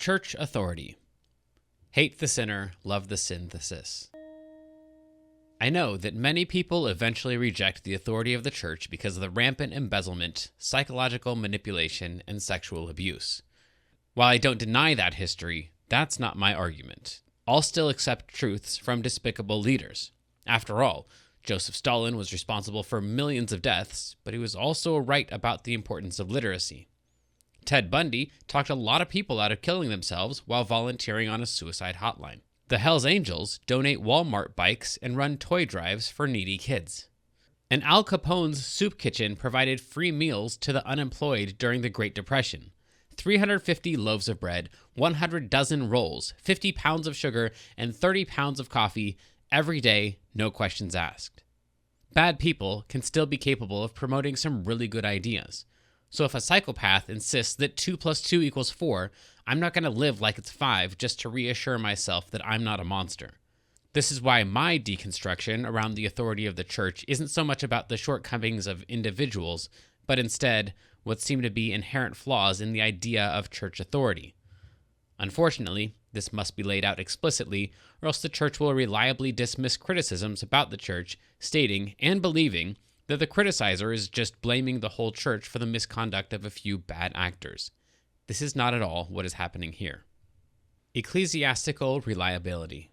Church authority. Hate the sinner, love the synthesis. I know that many people eventually reject the authority of the church because of the rampant embezzlement, psychological manipulation, and sexual abuse. While I don't deny that history, that's not my argument. I'll still accept truths from despicable leaders. After all, Joseph Stalin was responsible for millions of deaths, but he was also right about the importance of literacy. Ted Bundy talked a lot of people out of killing themselves while volunteering on a suicide hotline. The Hells Angels donate Walmart bikes and run toy drives for needy kids. And Al Capone's soup kitchen provided free meals to the unemployed during the Great Depression. 350 loaves of bread, 100 dozen rolls, 50 pounds of sugar, and 30 pounds of coffee every day, no questions asked. Bad people can still be capable of promoting some really good ideas. So if a psychopath insists that 2 + 2 = 4, I'm not going to live like it's 5 just to reassure myself that I'm not a monster. This is why my deconstruction around the authority of the church isn't so much about the shortcomings of individuals, but instead what seem to be inherent flaws in the idea of church authority. Unfortunately, this must be laid out explicitly, or else the church will reliably dismiss criticisms about the church, stating and believing that the criticizer is just blaming the whole church for the misconduct of a few bad actors. This is not at all what is happening here. Ecclesiastical reliability.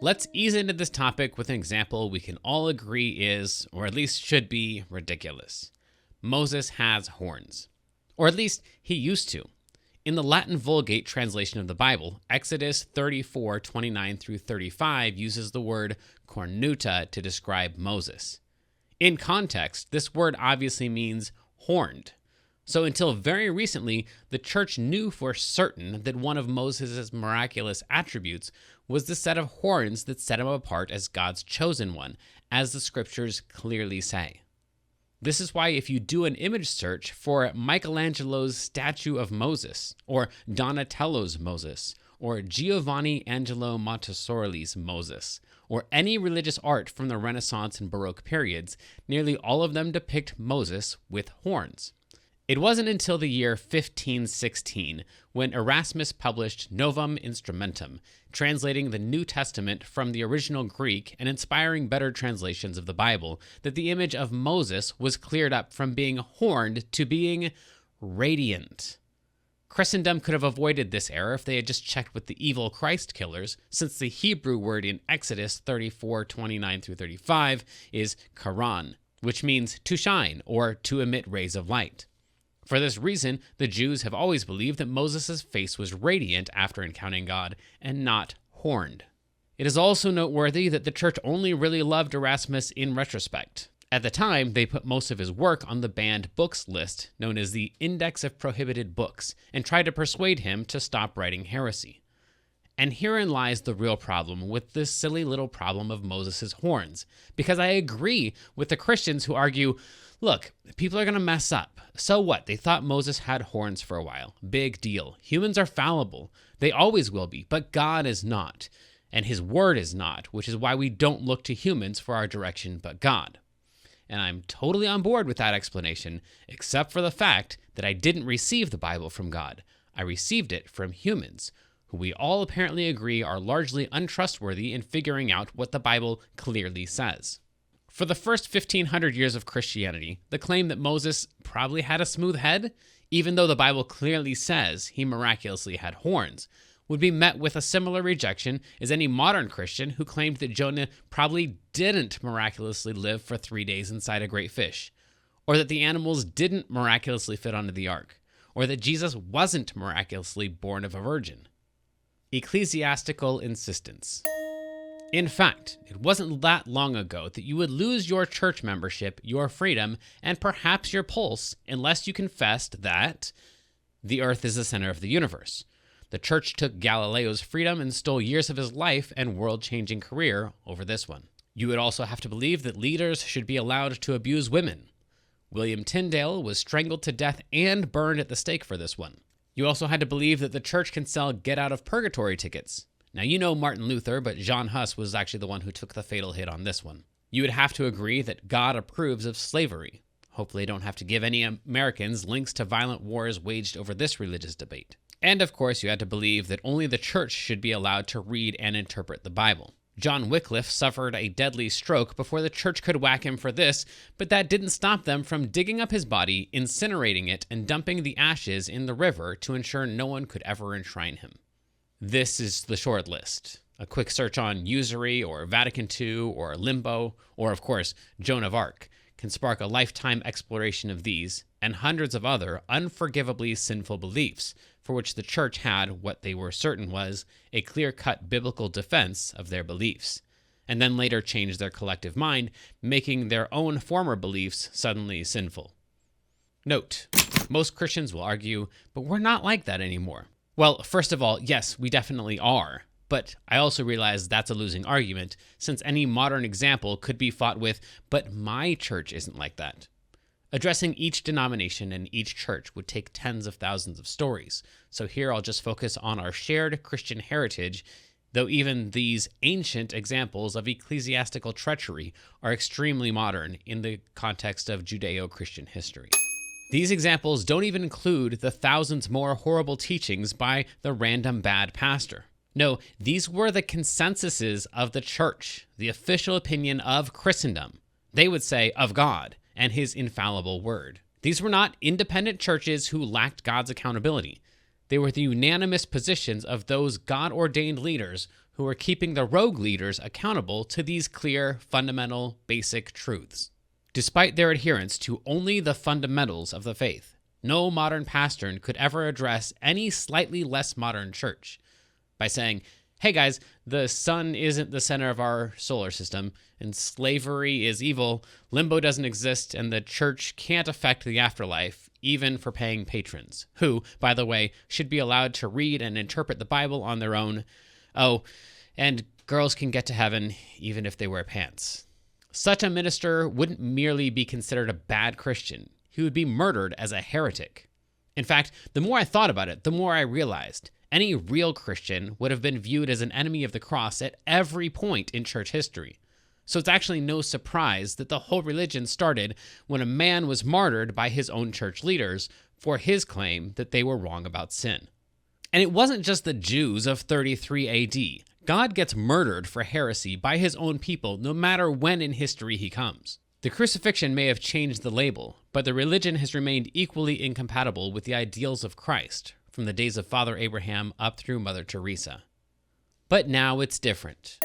Let's ease into this topic with an example we can all agree is, or at least should be, ridiculous. Moses has horns. Or at least he used to. In the Latin Vulgate translation of the Bible, Exodus 34:29-35 uses the word cornuta to describe Moses. In context, this word obviously means horned. So until very recently, the church knew for certain that one of Moses' miraculous attributes was the set of horns that set him apart as God's chosen one, as the scriptures clearly say. This is why if you do an image search for Michelangelo's statue of Moses, or Donatello's Moses, or Giovanni Angelo Montessori's Moses, or any religious art from the Renaissance and Baroque periods, nearly all of them depict Moses with horns. It wasn't until the year 1516 when Erasmus published Novum Instrumentum, translating the New Testament from the original Greek and inspiring better translations of the Bible, that the image of Moses was cleared up from being horned to being radiant. Christendom could have avoided this error if they had just checked with the evil Christ killers, since the Hebrew word in Exodus 34:29-35 is karan, which means to shine or to emit rays of light. For this reason, the Jews have always believed that Moses' face was radiant after encountering God and not horned. It is also noteworthy that the church only really loved Erasmus in retrospect. At the time, they put most of his work on the banned books list, known as the Index of Prohibited Books, and tried to persuade him to stop writing heresy. And herein lies the real problem with this silly little problem of Moses' horns, because I agree with the Christians who argue, look, people are going to mess up. So what? They thought Moses had horns for a while. Big deal. Humans are fallible. They always will be, but God is not. And his word is not, which is why we don't look to humans for our direction but God. And I'm totally on board with that explanation, except for the fact that I didn't receive the Bible from God. I received it from humans, who we all apparently agree are largely untrustworthy in figuring out what the Bible clearly says. For the first 1,500 years of Christianity, the claim that Moses probably had a smooth head, even though the Bible clearly says he miraculously had horns, would be met with a similar rejection as any modern Christian who claimed that Jonah probably didn't miraculously live for 3 days inside a great fish, or that the animals didn't miraculously fit onto the ark, or that Jesus wasn't miraculously born of a virgin. Ecclesiastical insistence. In fact, it wasn't that long ago that you would lose your church membership, your freedom, and perhaps your pulse unless you confessed that the earth is the center of the universe. The church took Galileo's freedom and stole years of his life and world-changing career over this one. You would also have to believe that leaders should be allowed to abuse women. William Tyndale was strangled to death and burned at the stake for this one. You also had to believe that the church can sell get-out-of-purgatory tickets. Now, you know Martin Luther, but John Huss was actually the one who took the fatal hit on this one. You would have to agree that God approves of slavery. Hopefully I don't have to give any Americans links to violent wars waged over this religious debate. And of course, you had to believe that only the church should be allowed to read and interpret the Bible. John Wycliffe suffered a deadly stroke before the church could whack him for this, but that didn't stop them from digging up his body, incinerating it, and dumping the ashes in the river to ensure no one could ever enshrine him. This is the short list. A quick search on usury or Vatican II or limbo, or of course, Joan of Arc, can spark a lifetime exploration of these and hundreds of other unforgivably sinful beliefs for which the church had what they were certain was a clear-cut biblical defense of their beliefs, and then later changed their collective mind, making their own former beliefs suddenly sinful. Note, most Christians will argue, but we're not like that anymore. Well, first of all, yes, we definitely are. But I also realize that's a losing argument, since any modern example could be fought with, but my church isn't like that. Addressing each denomination and each church would take tens of thousands of stories, so here I'll just focus on our shared Christian heritage, though even these ancient examples of ecclesiastical treachery are extremely modern in the context of Judeo-Christian history. These examples don't even include the thousands more horrible teachings by the random bad pastor. No, these were the consensuses of the church, the official opinion of Christendom. They would say of God and his infallible word. These were not independent churches who lacked God's accountability. They were the unanimous positions of those God-ordained leaders who were keeping the rogue leaders accountable to these clear, fundamental, basic truths. Despite their adherence to only the fundamentals of the faith, no modern pastor could ever address any slightly less modern church by saying, hey guys, the sun isn't the center of our solar system, and slavery is evil, limbo doesn't exist, and the church can't affect the afterlife, even for paying patrons, who, by the way, should be allowed to read and interpret the Bible on their own. Oh, and girls can get to heaven even if they wear pants. Such a minister wouldn't merely be considered a bad Christian. He would be murdered as a heretic. In fact, the more I thought about it, the more I realized any real Christian would have been viewed as an enemy of the cross at every point in church history. So it's actually no surprise that the whole religion started when a man was martyred by his own church leaders for his claim that they were wrong about sin. And it wasn't just the Jews of 33 AD. God gets murdered for heresy by his own people no matter when in history he comes. The crucifixion may have changed the label, but the religion has remained equally incompatible with the ideals of Christ, from the days of Father Abraham up through Mother Teresa. But now it's different.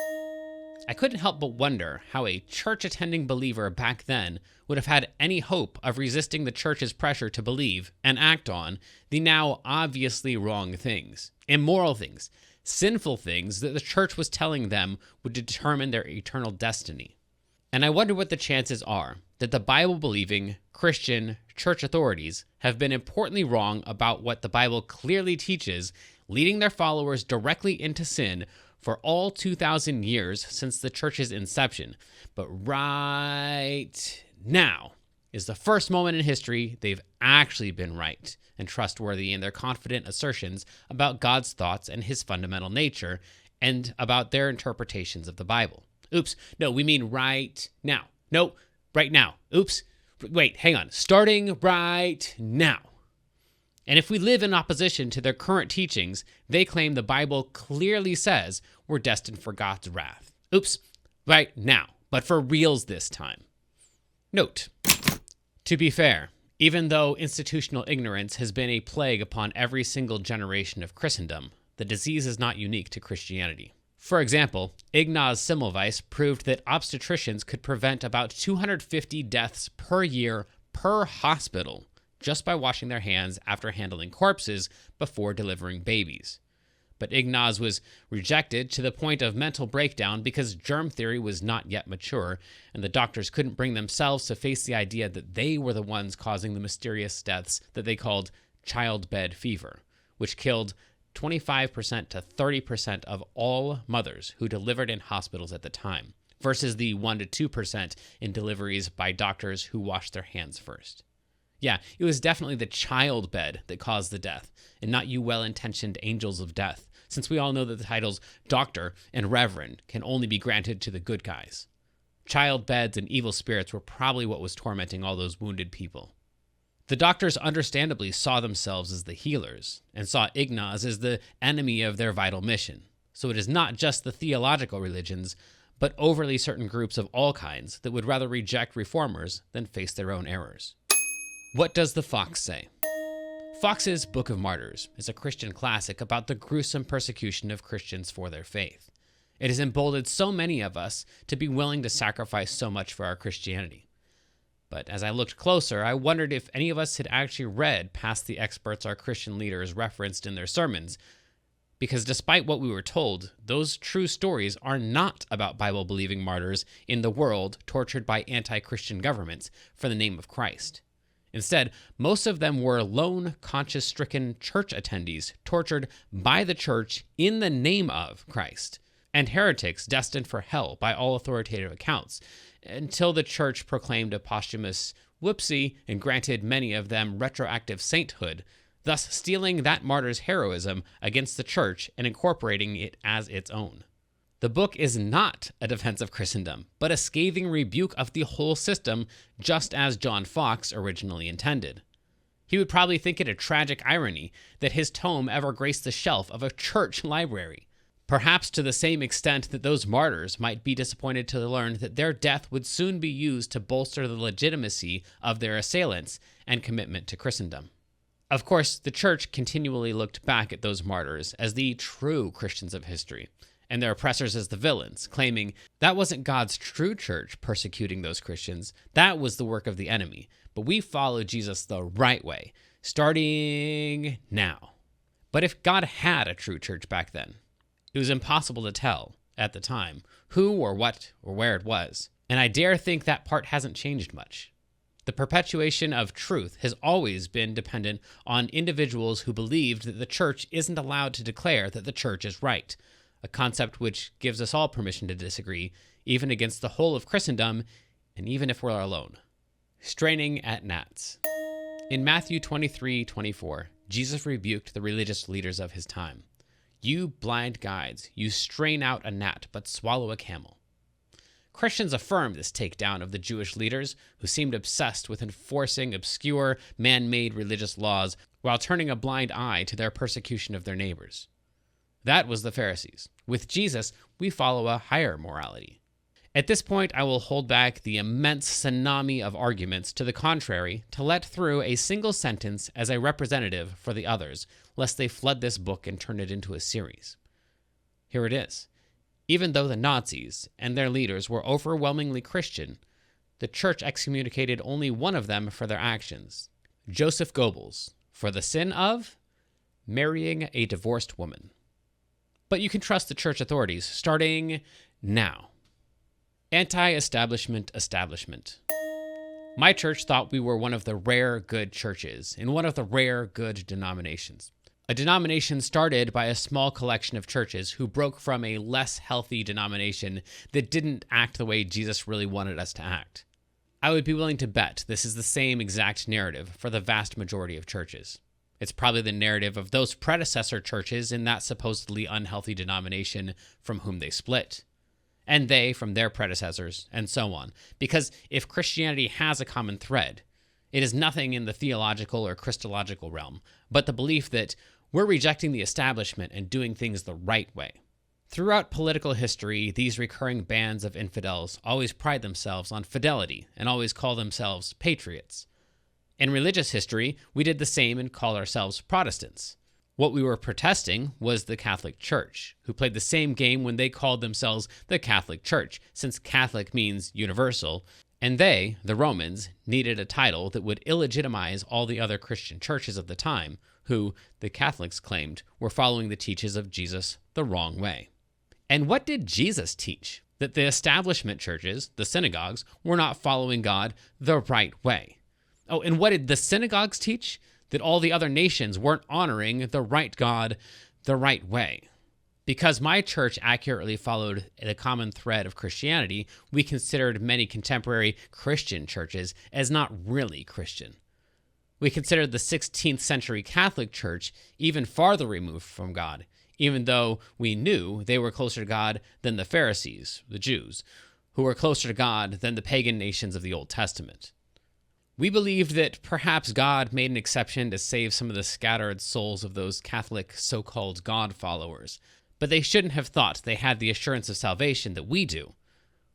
I couldn't help but wonder how a church-attending believer back then would have had any hope of resisting the church's pressure to believe and act on the now obviously wrong things, immoral things, sinful things that the church was telling them would determine their eternal destiny. And I wonder what the chances are that the Bible-believing Christian church authorities have been importantly wrong about what the Bible clearly teaches, leading their followers directly into sin for all 2,000 years since the church's inception. But right now is the first moment in history they've actually been right and trustworthy in their confident assertions about God's thoughts and his fundamental nature and about their interpretations of the Bible. Oops, no, we mean right now. No, right now. Oops, wait, hang on. Starting right now. And if we live in opposition to their current teachings, they claim the Bible clearly says we're destined for God's wrath. Oops, right now, but for reals this time. Note, to be fair, even though institutional ignorance has been a plague upon every single generation of Christendom, the disease is not unique to Christianity. For example, Ignaz Semmelweis proved that obstetricians could prevent about 250 deaths per year per hospital just by washing their hands after handling corpses before delivering babies. But Ignaz was rejected to the point of mental breakdown because germ theory was not yet mature, and the doctors couldn't bring themselves to face the idea that they were the ones causing the mysterious deaths that they called childbed fever, which killed 25% to 30% of all mothers who delivered in hospitals at the time, versus the 1% to 2% in deliveries by doctors who washed their hands first. Yeah, it was definitely the childbed that caused the death, and not you well-intentioned angels of death, since we all know that the titles doctor and reverend can only be granted to the good guys. Childbeds and evil spirits were probably what was tormenting all those wounded people. The doctors understandably saw themselves as the healers and saw Ignaz as the enemy of their vital mission. So it is not just the theological religions, but overly certain groups of all kinds that would rather reject reformers than face their own errors. What does the Fox say? Fox's Book of Martyrs is a Christian classic about the gruesome persecution of Christians for their faith. It has emboldened so many of us to be willing to sacrifice so much for our Christianity. But as I looked closer, I wondered if any of us had actually read past the experts our Christian leaders referenced in their sermons, because despite what we were told, those true stories are not about Bible-believing martyrs in the world tortured by anti-Christian governments for the name of Christ. Instead, most of them were lone, conscience-stricken church attendees tortured by the church in the name of Christ, and heretics destined for hell by all authoritative accounts, until the church proclaimed a posthumous whoopsie and granted many of them retroactive sainthood, thus stealing that martyr's heroism against the church and incorporating it as its own. The book is not a defense of Christendom, but a scathing rebuke of the whole system, just as John Fox originally intended. He would probably think it a tragic irony that his tome ever graced the shelf of a church library, perhaps to the same extent that those martyrs might be disappointed to learn that their death would soon be used to bolster the legitimacy of their assailants and commitment to Christendom. Of course, the church continually looked back at those martyrs as the true Christians of history, and their oppressors as the villains, claiming that wasn't God's true church persecuting those Christians, that was the work of the enemy, but we follow Jesus the right way, starting now. But if God had a true church back then, it was impossible to tell, at the time, who or what or where it was, and I dare think that part hasn't changed much. The perpetuation of truth has always been dependent on individuals who believed that the church isn't allowed to declare that the church is right, a concept which gives us all permission to disagree, even against the whole of Christendom, and even if we're alone. Straining at gnats. In Matthew 23:24, Jesus rebuked the religious leaders of his time. "You blind guides, you strain out a gnat, but swallow a camel." Christians affirmed this takedown of the Jewish leaders, who seemed obsessed with enforcing obscure, man-made religious laws while turning a blind eye to their persecution of their neighbors. That was the Pharisees. With Jesus, we follow a higher morality. At this point, I will hold back the immense tsunami of arguments to the contrary to let through a single sentence as a representative for the others, lest they flood this book and turn it into a series. Here it is. Even though the Nazis and their leaders were overwhelmingly Christian, the church excommunicated only one of them for their actions, Joseph Goebbels, for the sin of marrying a divorced woman. But you can trust the church authorities, starting now. Anti-establishment establishment. My church thought we were one of the rare good churches in one of the rare good denominations. A denomination started by a small collection of churches who broke from a less healthy denomination that didn't act the way Jesus really wanted us to act. I would be willing to bet this is the same exact narrative for the vast majority of churches. It's probably the narrative of those predecessor churches in that supposedly unhealthy denomination from whom they split, and they from their predecessors, and so on. Because if Christianity has a common thread, it is nothing in the theological or Christological realm, but the belief that we're rejecting the establishment and doing things the right way. Throughout political history, these recurring bands of infidels always pride themselves on fidelity and always call themselves patriots. In religious history, we did the same and called ourselves Protestants. What we were protesting was the Catholic Church, who played the same game when they called themselves the Catholic Church, since Catholic means universal, and they, the Romans, needed a title that would illegitimize all the other Christian churches of the time, who, the Catholics claimed, were following the teachings of Jesus the wrong way. And what did Jesus teach? That the establishment churches, the synagogues, were not following God the right way. Oh, and what did the synagogues teach? That all the other nations weren't honoring the right God the right way. Because my church accurately followed the common thread of Christianity, we considered many contemporary Christian churches as not really Christian. We considered the 16th century Catholic Church even farther removed from God, even though we knew they were closer to God than the Pharisees, the Jews, who were closer to God than the pagan nations of the Old Testament. We believed that perhaps God made an exception to save some of the scattered souls of those Catholic so-called God followers, but they shouldn't have thought they had the assurance of salvation that we do,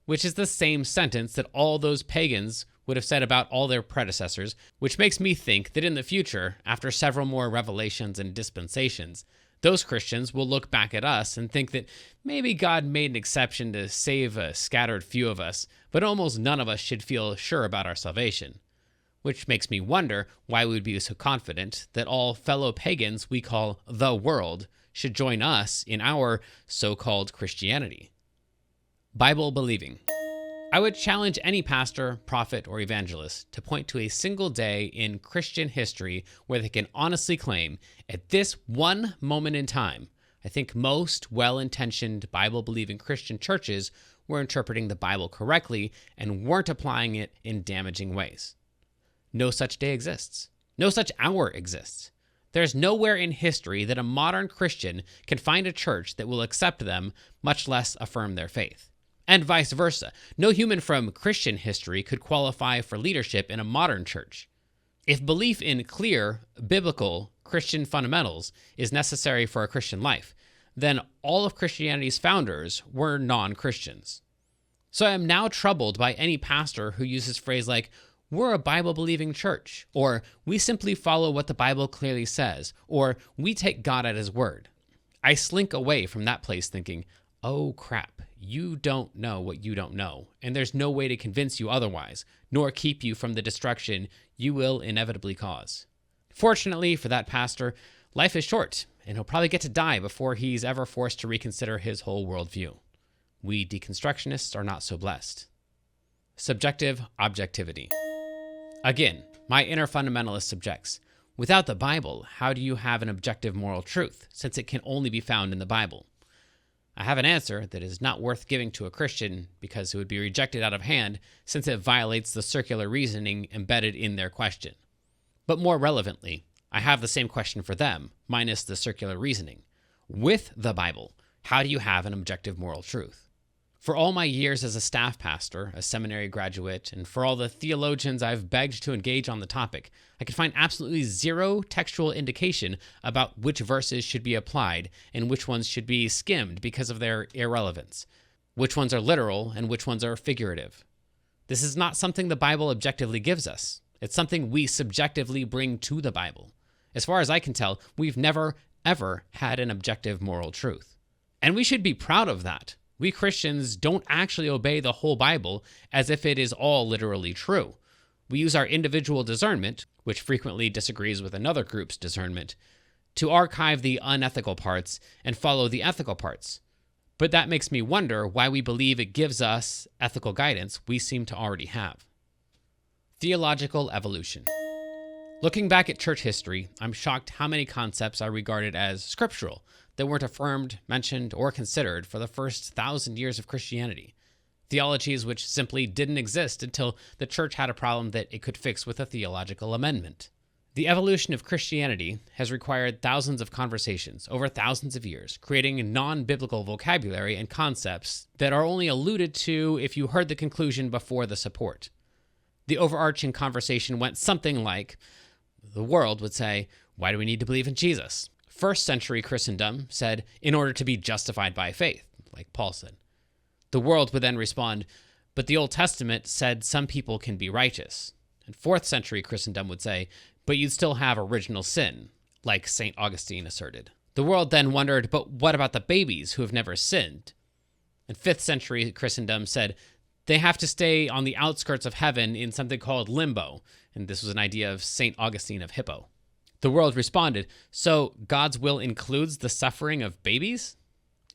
which is the same sentence that all those pagans would have said about all their predecessors, which makes me think that in the future, after several more revelations and dispensations, those Christians will look back at us and think that maybe God made an exception to save a scattered few of us, but almost none of us should feel sure about our salvation. Which makes me wonder why we would be so confident that all fellow pagans we call the world should join us in our so-called Christianity. Bible believing. I would challenge any pastor, prophet, or evangelist to point to a single day in Christian history where they can honestly claim, at this one moment in time, I think most well-intentioned Bible-believing Christian churches were interpreting the Bible correctly and weren't applying it in damaging ways. No such day exists. No such hour exists. There's nowhere in history that a modern Christian can find a church that will accept them, much less affirm their faith. And vice versa. No human from Christian history could qualify for leadership in a modern church. If belief in clear, biblical Christian fundamentals is necessary for a Christian life, then all of Christianity's founders were non-Christians. So I am now troubled by any pastor who uses phrases like, we're a Bible-believing church, or we simply follow what the Bible clearly says, or we take God at his word. I slink away from that place thinking, oh crap, you don't know what you don't know, and there's no way to convince you otherwise, nor keep you from the destruction you will inevitably cause. Fortunately for that pastor, life is short, and he'll probably get to die before he's ever forced to reconsider his whole worldview. We deconstructionists are not so blessed. Subjective objectivity. Again, my inner fundamentalist objects. Without the Bible, how do you have an objective moral truth, since it can only be found in the Bible? I have an answer that is not worth giving to a Christian because it would be rejected out of hand since it violates the circular reasoning embedded in their question. But more relevantly, I have the same question for them, minus the circular reasoning. With the Bible, how do you have an objective moral truth? For all my years as a staff pastor, a seminary graduate, and for all the theologians I've begged to engage on the topic, I could find absolutely zero textual indication about which verses should be applied and which ones should be skimmed because of their irrelevance, which ones are literal and which ones are figurative. This is not something the Bible objectively gives us. It's something we subjectively bring to the Bible. As far as I can tell, we've never, ever had an objective moral truth. And we should be proud of that. We Christians don't actually obey the whole Bible as if it is all literally true. We use our individual discernment, which frequently disagrees with another group's discernment, to archive the unethical parts and follow the ethical parts. But that makes me wonder why we believe it gives us ethical guidance we seem to already have. Theological evolution. Looking back at church history, I'm shocked how many concepts are regarded as scriptural that weren't affirmed, mentioned, or considered for the first 1,000 years of Christianity. Theologies which simply didn't exist until the church had a problem that it could fix with a theological amendment. The evolution of Christianity has required thousands of conversations over thousands of years, creating non-biblical vocabulary and concepts that are only alluded to if you heard the conclusion before the support. The overarching conversation went something like, the world would say, why do we need to believe in Jesus? First century Christendom said, in order to be justified by faith, like Paul said. The world would then respond, but the Old Testament said some people can be righteous. And fourth century Christendom would say, but you'd still have original sin, like St. Augustine asserted. The world then wondered, but what about the babies who have never sinned? And fifth century Christendom said, they have to stay on the outskirts of heaven in something called limbo. And this was an idea of St. Augustine of Hippo. The world responded, so God's will includes the suffering of babies?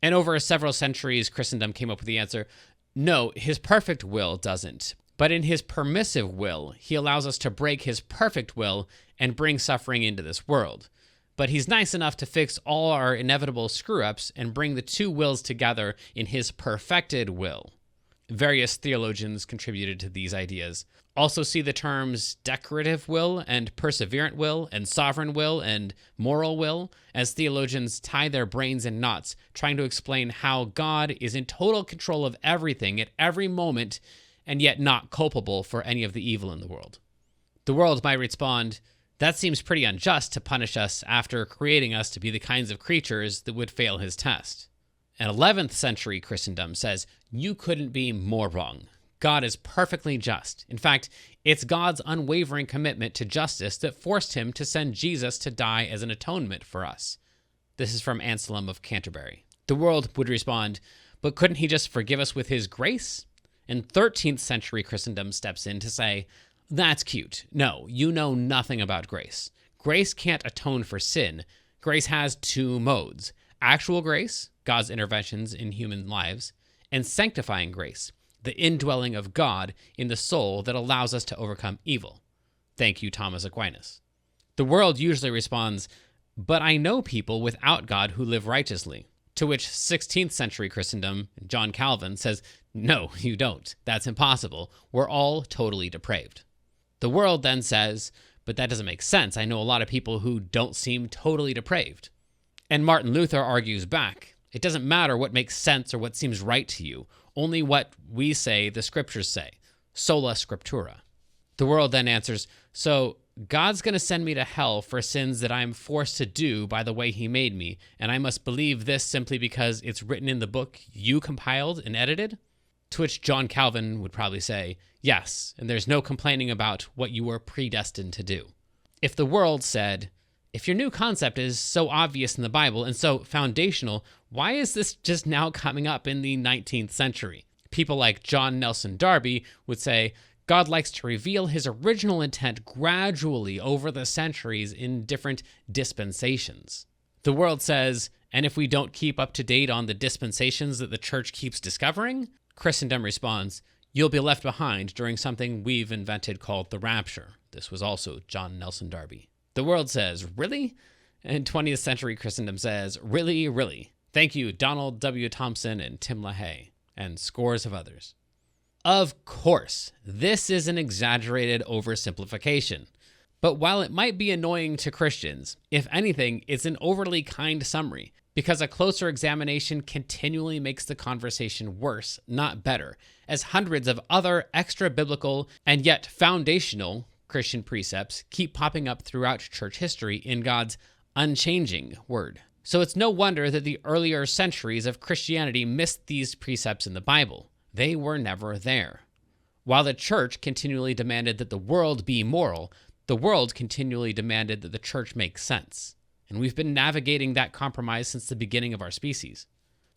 And over several centuries, Christendom came up with the answer, no, his perfect will doesn't. But in his permissive will, he allows us to break his perfect will and bring suffering into this world. But he's nice enough to fix all our inevitable screw-ups and bring the two wills together in his perfected will. Various theologians contributed to these ideas. Also see the terms decorative will and perseverant will and sovereign will and moral will as theologians tie their brains in knots trying to explain how God is in total control of everything at every moment and yet not culpable for any of the evil in the world. The world might respond, that seems pretty unjust to punish us after creating us to be the kinds of creatures that would fail his test. And 11th century Christendom says, you couldn't be more wrong. God is perfectly just. In fact, it's God's unwavering commitment to justice that forced him to send Jesus to die as an atonement for us. This is from Anselm of Canterbury. The world would respond, but couldn't he just forgive us with his grace? And 13th century Christendom steps in to say, that's cute. No, you know nothing about grace. Grace can't atone for sin. Grace has two modes: actual grace, God's interventions in human lives, and sanctifying grace, the indwelling of God in the soul that allows us to overcome evil. Thank you, Thomas Aquinas. The world usually responds, but I know people without God who live righteously. To which 16th century Christendom, John Calvin, says, no, you don't. That's impossible. We're all totally depraved. The world then says, but that doesn't make sense. I know a lot of people who don't seem totally depraved. And Martin Luther argues back, it doesn't matter what makes sense or what seems right to you, only what we say the scriptures say, sola scriptura. The world then answers, so God's going to send me to hell for sins that I'm forced to do by the way he made me, and I must believe this simply because it's written in the book you compiled and edited? To which John Calvin would probably say, yes, and there's no complaining about what you were predestined to do. If the world said, if your new concept is so obvious in the Bible and so foundational, why is this just now coming up in the 19th century? People like John Nelson Darby would say, God likes to reveal his original intent gradually over the centuries in different dispensations. The world says, and if we don't keep up to date on the dispensations that the church keeps discovering, Christendom responds, you'll be left behind during something we've invented called the rapture. This was also John Nelson Darby. The world says, really? And 20th century Christendom says, really, really. Thank you, Donald W. Thompson and Tim LaHaye, and scores of others. Of course, this is an exaggerated oversimplification. But while it might be annoying to Christians, if anything, it's an overly kind summary, because a closer examination continually makes the conversation worse, not better, as hundreds of other extra-biblical and yet foundational Christian precepts keep popping up throughout church history in God's unchanging word. So it's no wonder that the earlier centuries of Christianity missed these precepts in the Bible. They were never there. While the church continually demanded that the world be moral, the world continually demanded that the church make sense. And we've been navigating that compromise since the beginning of our species.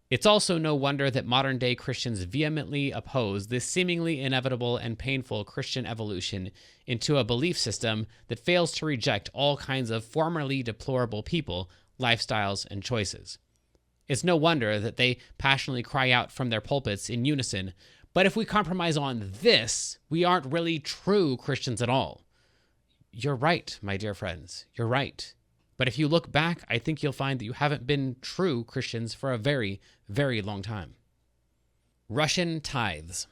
It's also no wonder that modern-day Christians vehemently oppose this seemingly inevitable and painful Christian evolution into a belief system that fails to reject all kinds of formerly deplorable people, lifestyles, and choices. It's no wonder that they passionately cry out from their pulpits in unison, but if we compromise on this, we aren't really true Christians at all. You're right, my dear friends, you're right. But if you look back, I think you'll find that you haven't been true Christians for a very, very long time. Russian tithes.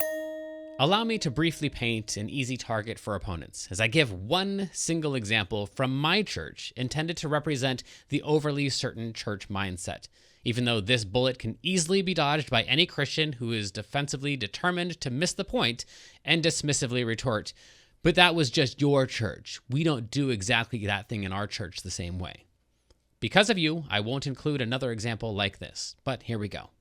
Allow me to briefly paint an easy target for opponents as I give one single example from my church intended to represent the overly certain church mindset, even though this bullet can easily be dodged by any Christian who is defensively determined to miss the point and dismissively retort, but that was just your church. We don't do exactly that thing in our church the same way. Because of you, I won't include another example like this, but here we go.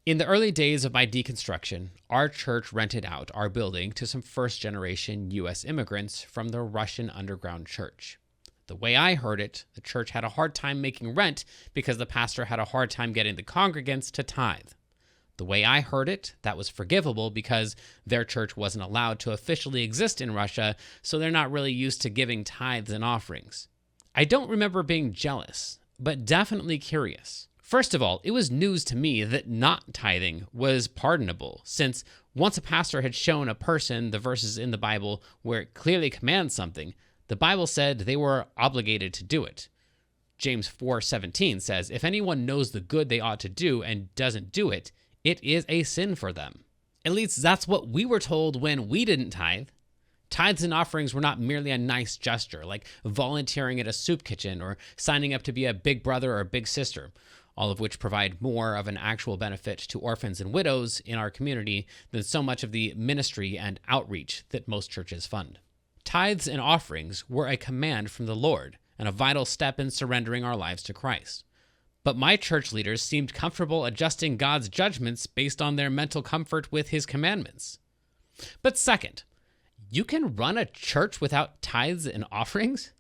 In the early days of my deconstruction, our church rented out our building to some first-generation U.S. immigrants from the Russian underground church. The way I heard it, the church had a hard time making rent because the pastor had a hard time getting the congregants to tithe. The way I heard it, that was forgivable because their church wasn't allowed to officially exist in Russia, so they're not really used to giving tithes and offerings. I don't remember being jealous, but definitely curious. First of all, it was news to me that not tithing was pardonable, since once a pastor had shown a person the verses in the Bible where it clearly commands something, the Bible said they were obligated to do it. James 4:17 says, if anyone knows the good they ought to do and doesn't do it, it is a sin for them. At least that's what we were told when we didn't tithe. Tithes and offerings were not merely a nice gesture, like volunteering at a soup kitchen or signing up to be a big brother or a big sister, all of which provide more of an actual benefit to orphans and widows in our community than so much of the ministry and outreach that most churches fund. Tithes and offerings were a command from the Lord and a vital step in surrendering our lives to Christ. But my church leaders seemed comfortable adjusting God's judgments based on their mental comfort with his commandments. But second, you can run a church without tithes and offerings?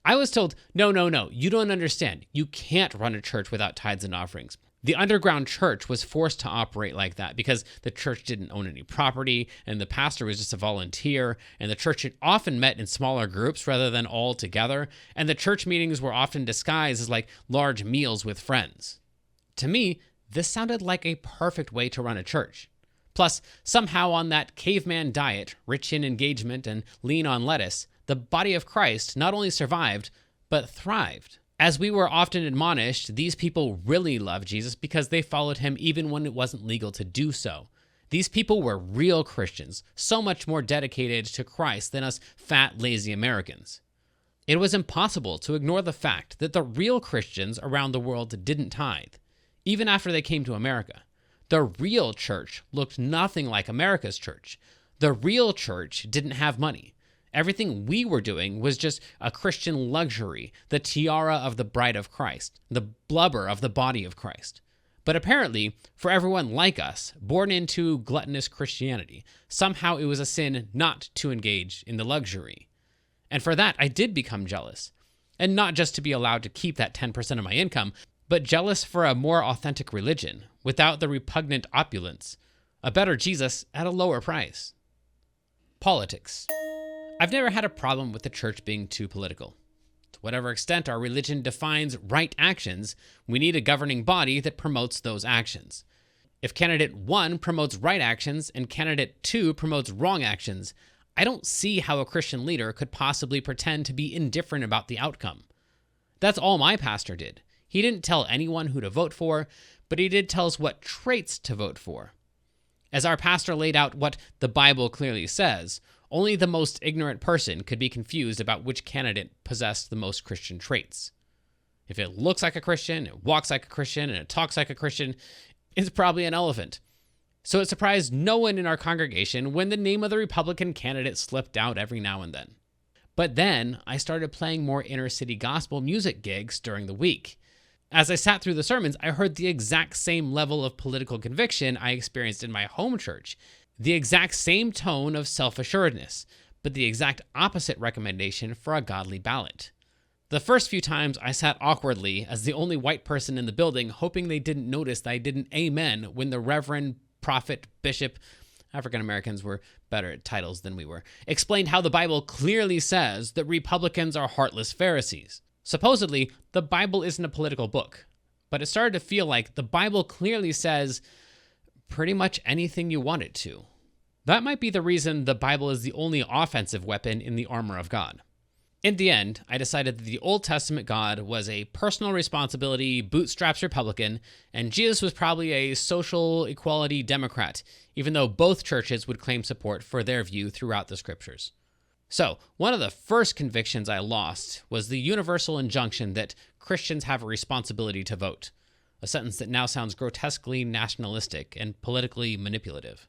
I was told, no, you don't understand. You can't run a church without tithes and offerings. The underground church was forced to operate like that because the church didn't own any property and the pastor was just a volunteer, and the church had often met in smaller groups rather than all together, and the church meetings were often disguised as like large meals with friends. To me, this sounded like a perfect way to run a church. Plus, somehow on that caveman diet, rich in engagement and lean on lettuce, the body of Christ not only survived, but thrived. As we were often admonished, these people really loved Jesus because they followed him even when it wasn't legal to do so. These people were real Christians, so much more dedicated to Christ than us fat, lazy Americans. It was impossible to ignore the fact that the real Christians around the world didn't tithe, even after they came to America. The real church looked nothing like America's church. The real church didn't have money. Everything we were doing was just a Christian luxury, the tiara of the bride of Christ, the blubber of the body of Christ. But apparently, for everyone like us, born into gluttonous Christianity, somehow it was a sin not to engage in the luxury. And for that, I did become jealous. And not just to be allowed to keep that 10% of my income, but jealous for a more authentic religion, without the repugnant opulence, a better Jesus at a lower price. Politics. I've never had a problem with the church being too political. To whatever extent our religion defines right actions, we need a governing body that promotes those actions. If candidate 1 promotes right actions and candidate 2 promotes wrong actions, I don't see how a Christian leader could possibly pretend to be indifferent about the outcome. That's all my pastor did. He didn't tell anyone who to vote for, but he did tell us what traits to vote for. As our pastor laid out what the Bible clearly says, only the most ignorant person could be confused about which candidate possessed the most Christian traits. If it looks like a Christian, it walks like a Christian, and it talks like a Christian, it's probably an elephant. So it surprised no one in our congregation when the name of the Republican candidate slipped out every now and then. But then I started playing more inner city gospel music gigs during the week. As I sat through the sermons, I heard the exact same level of political conviction I experienced in my home church, the exact same tone of self-assuredness, but the exact opposite recommendation for a godly ballot. The first few times I sat awkwardly as the only white person in the building, hoping they didn't notice that I didn't amen when the reverend, prophet, bishop, African Americans were better at titles than we were, explained how the Bible clearly says that Republicans are heartless Pharisees. Supposedly, the Bible isn't a political book, but it started to feel like the Bible clearly says pretty much anything you want it to. That might be the reason the Bible is the only offensive weapon in the armor of God. In the end, I decided that the Old Testament God was a personal responsibility, bootstraps Republican, and Jesus was probably a social equality Democrat, even though both churches would claim support for their view throughout the scriptures. So, one of the first convictions I lost was the universal injunction that Christians have a responsibility to vote, a sentence that now sounds grotesquely nationalistic and politically manipulative.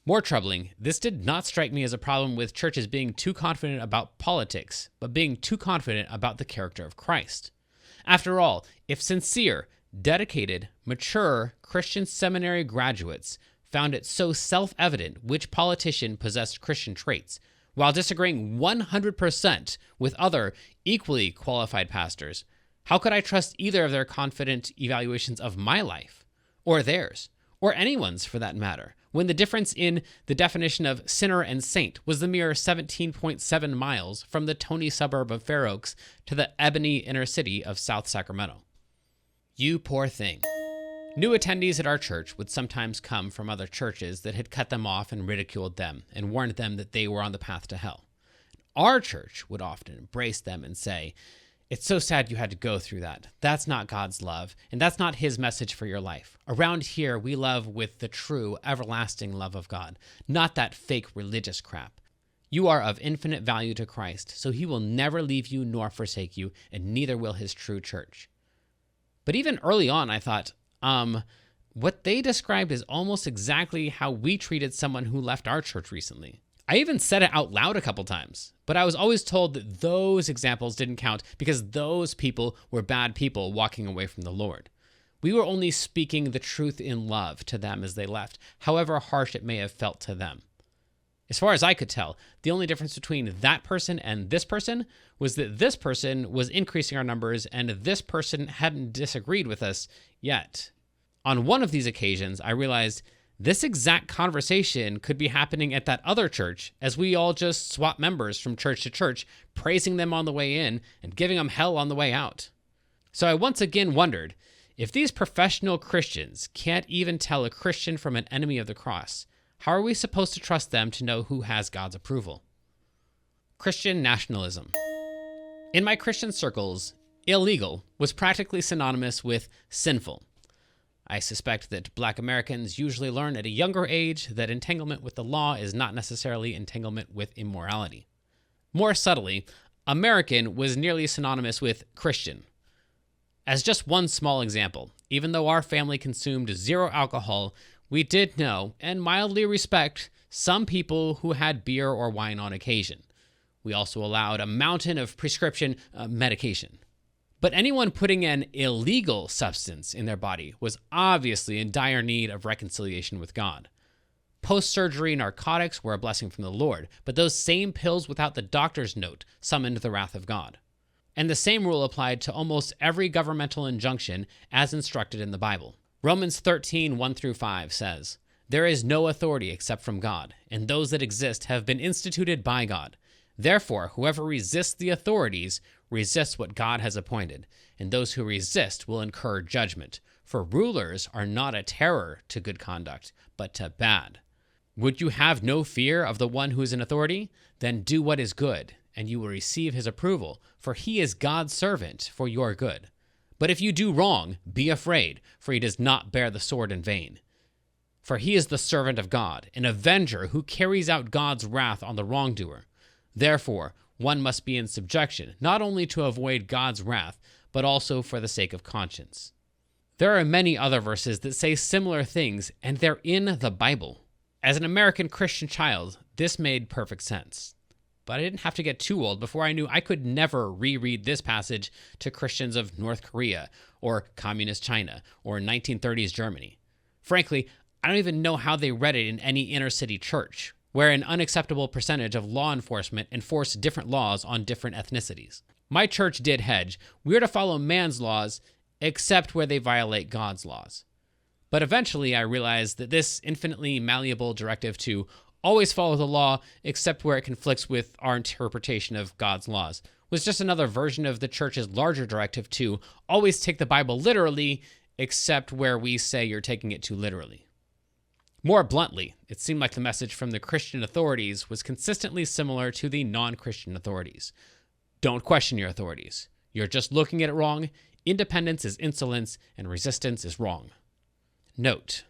More troubling, this did not strike me as a problem with churches being too confident about politics, but being too confident about the character of Christ. After all, if sincere, dedicated, mature Christian seminary graduates found it so self-evident which politician possessed Christian traits, while disagreeing 100% with other equally qualified pastors, how could I trust either of their confident evaluations of my life, or theirs, or anyone's for that matter, when the difference in the definition of sinner and saint was the mere 17.7 miles from the Tony suburb of Fair Oaks to the ebony inner city of South Sacramento? You poor thing. New attendees at our church would sometimes come from other churches that had cut them off and ridiculed them and warned them that they were on the path to hell. Our church would often embrace them and say, "It's so sad you had to go through that. That's not God's love, and that's not his message for your life. Around here, we love with the true, everlasting love of God, not that fake religious crap. You are of infinite value to Christ, so he will never leave you nor forsake you, and neither will his true church." But even early on, I thought, what they described is almost exactly how we treated someone who left our church recently. I even said it out loud a couple times, but I was always told that those examples didn't count because those people were bad people walking away from the Lord. We were only speaking the truth in love to them as they left, however harsh it may have felt to them. As far as I could tell, the only difference between that person and this person was that this person was increasing our numbers and this person hadn't disagreed with us yet. On one of these occasions, I realized this exact conversation could be happening at that other church as we all just swap members from church to church, praising them on the way in and giving them hell on the way out. So I once again wondered, if these professional Christians can't even tell a Christian from an enemy of the cross, how are we supposed to trust them to know who has God's approval? Christian nationalism. In my Christian circles, illegal was practically synonymous with sinful. I suspect that Black Americans usually learn at a younger age that entanglement with the law is not necessarily entanglement with immorality. More subtly, American was nearly synonymous with Christian. As just one small example, even though our family consumed zero alcohol, we did know and mildly respect some people who had beer or wine on occasion. We also allowed a mountain of prescription medication. But anyone putting an illegal substance in their body was obviously in dire need of reconciliation with God. Post-surgery narcotics were a blessing from the Lord, but those same pills without the doctor's note summoned the wrath of God. And the same rule applied to almost every governmental injunction as instructed in the Bible. Romans 13, 1-5 says, "There is no authority except from God, and those that exist have been instituted by God. Therefore, whoever resists the authorities resists what God has appointed, and those who resist will incur judgment. For rulers are not a terror to good conduct, but to bad. Would you have no fear of the one who is in authority? Then do what is good, and you will receive his approval, for he is God's servant for your good. But if you do wrong, be afraid, for he does not bear the sword in vain. For he is the servant of God, an avenger who carries out God's wrath on the wrongdoer. Therefore, one must be in subjection, not only to avoid God's wrath, but also for the sake of conscience." There are many other verses that say similar things, and they're in the Bible. As an American Christian child, this made perfect sense. But I didn't have to get too old before I knew I could never reread this passage to Christians of North Korea, or Communist China, or 1930s Germany. Frankly, I don't even know how they read it in any inner-city church, where an unacceptable percentage of law enforcement enforced different laws on different ethnicities. My church did hedge. We are to follow man's laws, except where they violate God's laws. But eventually I realized that this infinitely malleable directive to always follow the law, except where it conflicts with our interpretation of God's laws, was just another version of the church's larger directive to always take the Bible literally, except where we say you're taking it too literally. More bluntly, it seemed like the message from the Christian authorities was consistently similar to the non-Christian authorities. Don't question your authorities. You're just looking at it wrong. Independence is insolence, and resistance is wrong. Note: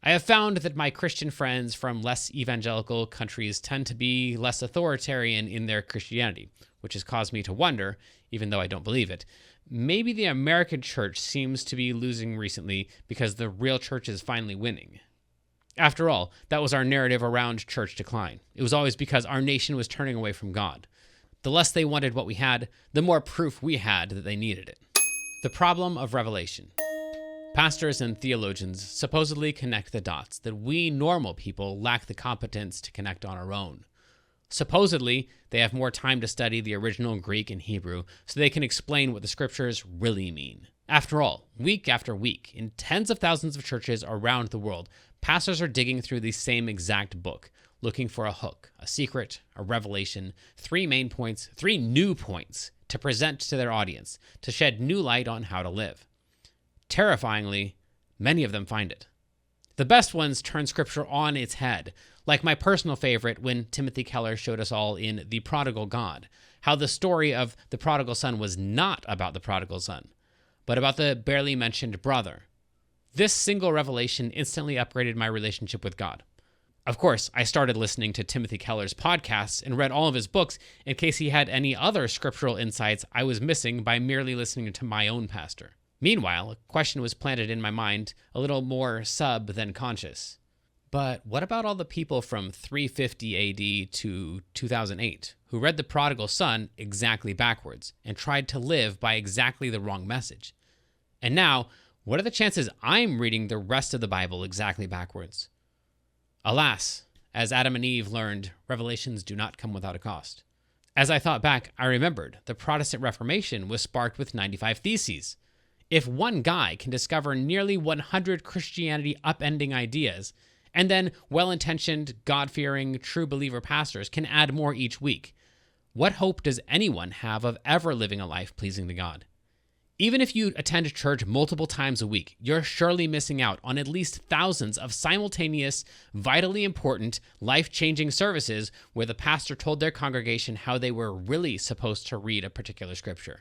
I have found that my Christian friends from less evangelical countries tend to be less authoritarian in their Christianity, which has caused me to wonder, even though I don't believe it, maybe the American church seems to be losing recently because the real church is finally winning. After all, that was our narrative around church decline. It was always because our nation was turning away from God. The less they wanted what we had, the more proof we had that they needed it. The problem of revelation. Pastors and theologians supposedly connect the dots that we normal people lack the competence to connect on our own. Supposedly, they have more time to study the original Greek and Hebrew so they can explain what the scriptures really mean. After all, week after week, in tens of thousands of churches around the world, pastors are digging through the same exact book, looking for a hook, a secret, a revelation, 3 main points, 3 new points to present to their audience, to shed new light on how to live. Terrifyingly, many of them find it. The best ones turn scripture on its head, like my personal favorite when Timothy Keller showed us all in The Prodigal God, how the story of the prodigal son was not about the prodigal son, but about the barely mentioned brother. This single revelation instantly upgraded my relationship with God. Of course, I started listening to Timothy Keller's podcasts and read all of his books in case he had any other scriptural insights I was missing by merely listening to my own pastor. Meanwhile, a question was planted in my mind, a little more sub than conscious. But what about all the people from 350 AD to 2008 who read the prodigal son exactly backwards and tried to live by exactly the wrong message? And now, what are the chances I'm reading the rest of the Bible exactly backwards? Alas, as Adam and Eve learned, revelations do not come without a cost. As I thought back, I remembered the Protestant Reformation was sparked with 95 Theses. If one guy can discover nearly 100 Christianity upending ideas, and then well-intentioned, God-fearing, true believer pastors can add more each week, what hope does anyone have of ever living a life pleasing to God? Even if you attend church multiple times a week, you're surely missing out on at least thousands of simultaneous, vitally important, life-changing services where the pastor told their congregation how they were really supposed to read a particular scripture.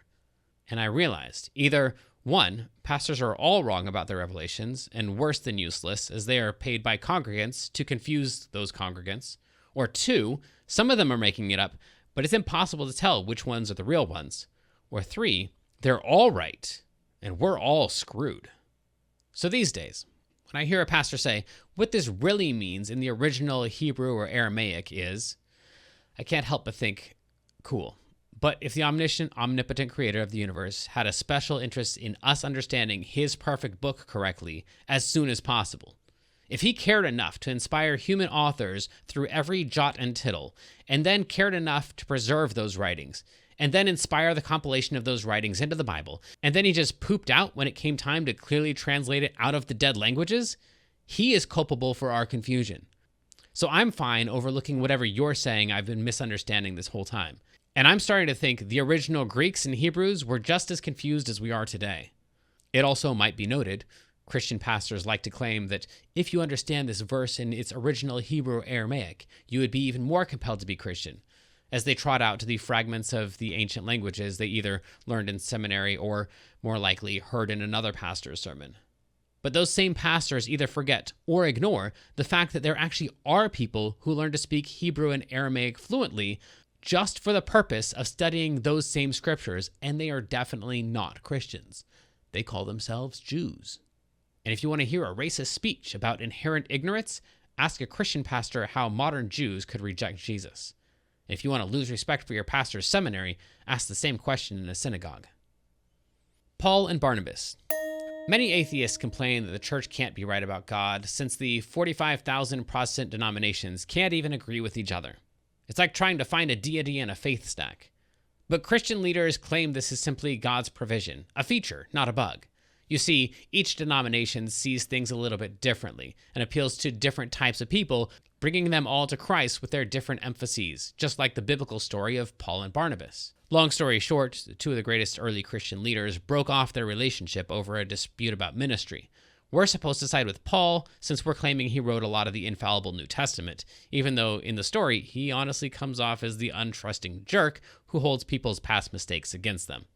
And I realized either 1, pastors are all wrong about their revelations, and worse than useless, as they are paid by congregants to confuse those congregants. Or 2, some of them are making it up, but it's impossible to tell which ones are the real ones. Or 3, they're all right, and we're all screwed. So these days, when I hear a pastor say, what this really means in the original Hebrew or Aramaic is, I can't help but think, cool. But if the omniscient, omnipotent creator of the universe had a special interest in us understanding his perfect book correctly as soon as possible, if he cared enough to inspire human authors through every jot and tittle, and then cared enough to preserve those writings, and then inspire the compilation of those writings into the Bible, and then he just pooped out when it came time to clearly translate it out of the dead languages, he is culpable for our confusion. So I'm fine overlooking whatever you're saying I've been misunderstanding this whole time. And I'm starting to think the original Greeks and Hebrews were just as confused as we are today. It also might be noted, Christian pastors like to claim that if you understand this verse in its original Hebrew or Aramaic, you would be even more compelled to be Christian, as they trot out to the fragments of the ancient languages they either learned in seminary or, more likely, heard in another pastor's sermon. But those same pastors either forget or ignore the fact that there actually are people who learn to speak Hebrew and Aramaic fluently just for the purpose of studying those same scriptures, and they are definitely not Christians. They call themselves Jews. And if you want to hear a racist speech about inherent ignorance, ask a Christian pastor how modern Jews could reject Jesus. If you want to lose respect for your pastor's seminary, ask the same question in a synagogue. Paul and Barnabas. Many atheists complain that the church can't be right about God since the 45,000 Protestant denominations can't even agree with each other. It's like trying to find a deity in a faith stack. But Christian leaders claim this is simply God's provision, a feature, not a bug. You see, each denomination sees things a little bit differently and appeals to different types of people, bringing them all to Christ with their different emphases, just like the biblical story of Paul and Barnabas. Long story short, 2 of the greatest early Christian leaders broke off their relationship over a dispute about ministry. We're supposed to side with Paul since we're claiming he wrote a lot of the infallible New Testament, even though in the story he honestly comes off as the untrusting jerk who holds people's past mistakes against them.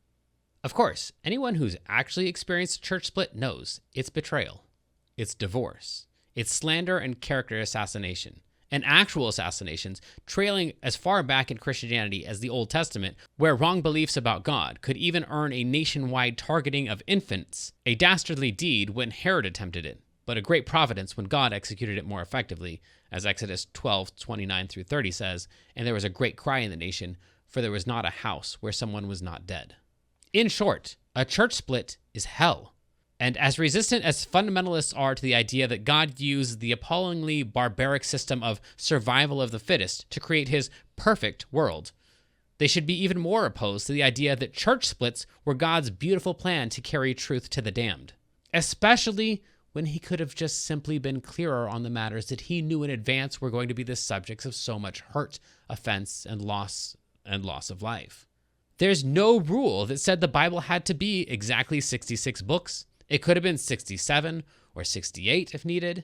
Of course, anyone who's actually experienced a church split knows it's betrayal, it's divorce, it's slander and character assassination, and actual assassinations trailing as far back in Christianity as the Old Testament, where wrong beliefs about God could even earn a nationwide targeting of infants, a dastardly deed when Herod attempted it, but a great providence when God executed it more effectively, as Exodus 12:29-30 says, and there was a great cry in the nation, for there was not a house where someone was not dead. In short, a church split is hell. And as resistant as fundamentalists are to the idea that God used the appallingly barbaric system of survival of the fittest to create his perfect world, they should be even more opposed to the idea that church splits were God's beautiful plan to carry truth to the damned, especially when he could have just simply been clearer on the matters that he knew in advance were going to be the subjects of so much hurt, offense, and loss of life. There's no rule that said the Bible had to be exactly 66 books. It could have been 67 or 68 if needed,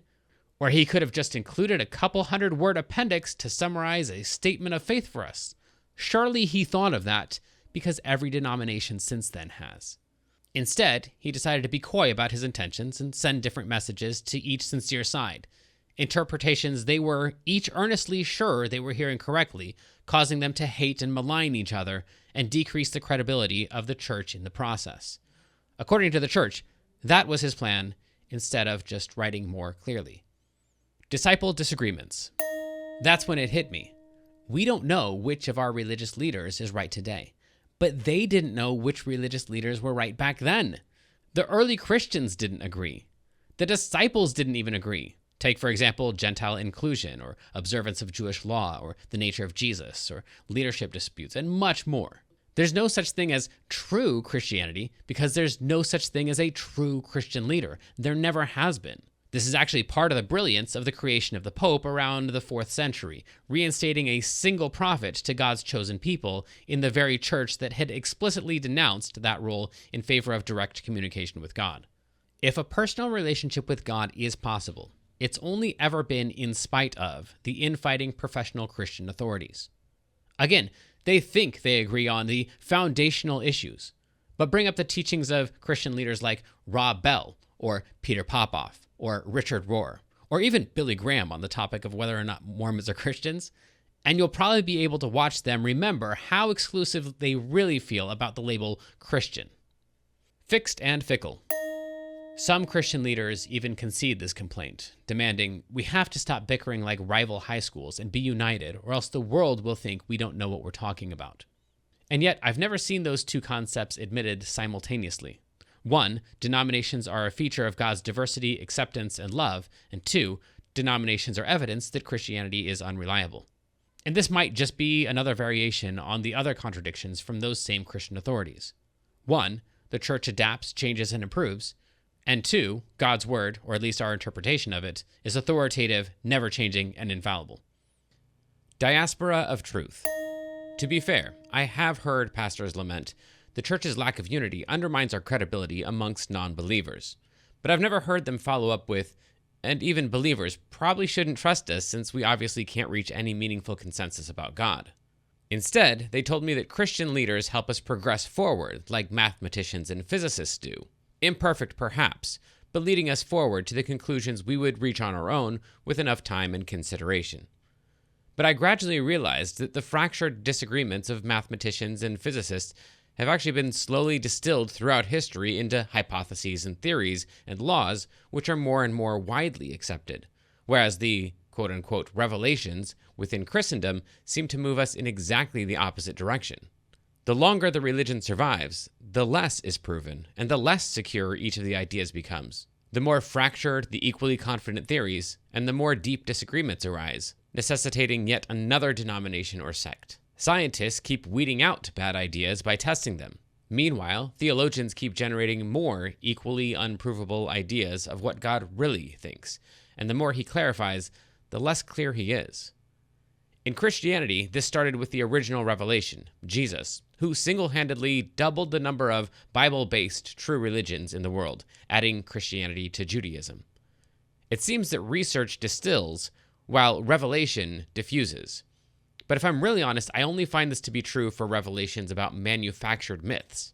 or he could have just included a couple 100-word appendix to summarize a statement of faith for us. Surely he thought of that because every denomination since then has. Instead, he decided to be coy about his intentions and send different messages to each sincere side. Interpretations they were each earnestly sure they were hearing correctly, causing them to hate and malign each other and decrease the credibility of the church in the process. According to the church, that was his plan instead of just writing more clearly. Disciple disagreements. That's when it hit me. We don't know which of our religious leaders is right today, but they didn't know which religious leaders were right back then. The early Christians didn't agree. The disciples didn't even agree. Take, for example, Gentile inclusion, or observance of Jewish law, or the nature of Jesus, or leadership disputes, and much more. There's no such thing as true Christianity because there's no such thing as a true Christian leader. There never has been. This is actually part of the brilliance of the creation of the Pope around the 4th century, reinstating a single prophet to God's chosen people in the very church that had explicitly denounced that role in favor of direct communication with God. If a personal relationship with God is possible, it's only ever been in spite of the infighting professional Christian authorities. Again, they think they agree on the foundational issues, but bring up the teachings of Christian leaders like Rob Bell, or Peter Popoff, or Richard Rohr, or even Billy Graham on the topic of whether or not Mormons are Christians, and you'll probably be able to watch them remember how exclusive they really feel about the label Christian. Fixed and fickle. Some Christian leaders even concede this complaint, demanding, we have to stop bickering like rival high schools and be united, or else the world will think we don't know what we're talking about. And yet, I've never seen those two concepts admitted simultaneously. 1, denominations are a feature of God's diversity, acceptance, and love, and 2, denominations are evidence that Christianity is unreliable. And this might just be another variation on the other contradictions from those same Christian authorities. 1, the church adapts, changes, and improves, and 2, God's word, or at least our interpretation of it, is authoritative, never changing, and infallible. Diaspora of truth. To be fair, I have heard pastors lament, the church's lack of unity undermines our credibility amongst non-believers. But I've never heard them follow up with, and even believers probably shouldn't trust us since we obviously can't reach any meaningful consensus about God. Instead, they told me that Christian leaders help us progress forward like mathematicians and physicists do. Imperfect, perhaps, but leading us forward to the conclusions we would reach on our own with enough time and consideration. But I gradually realized that the fractured disagreements of mathematicians and physicists have actually been slowly distilled throughout history into hypotheses and theories and laws which are more and more widely accepted, whereas the quote-unquote revelations within Christendom seem to move us in exactly the opposite direction. The longer the religion survives, the less is proven, and the less secure each of the ideas becomes. The more fractured the equally confident theories, and the more deep disagreements arise, necessitating yet another denomination or sect. Scientists keep weeding out bad ideas by testing them. Meanwhile, theologians keep generating more equally unprovable ideas of what God really thinks, and the more he clarifies, the less clear he is. In Christianity, this started with the original revelation, Jesus, who single-handedly doubled the number of Bible-based true religions in the world, adding Christianity to Judaism. It seems that research distills, while revelation diffuses. But if I'm really honest, I only find this to be true for revelations about manufactured myths.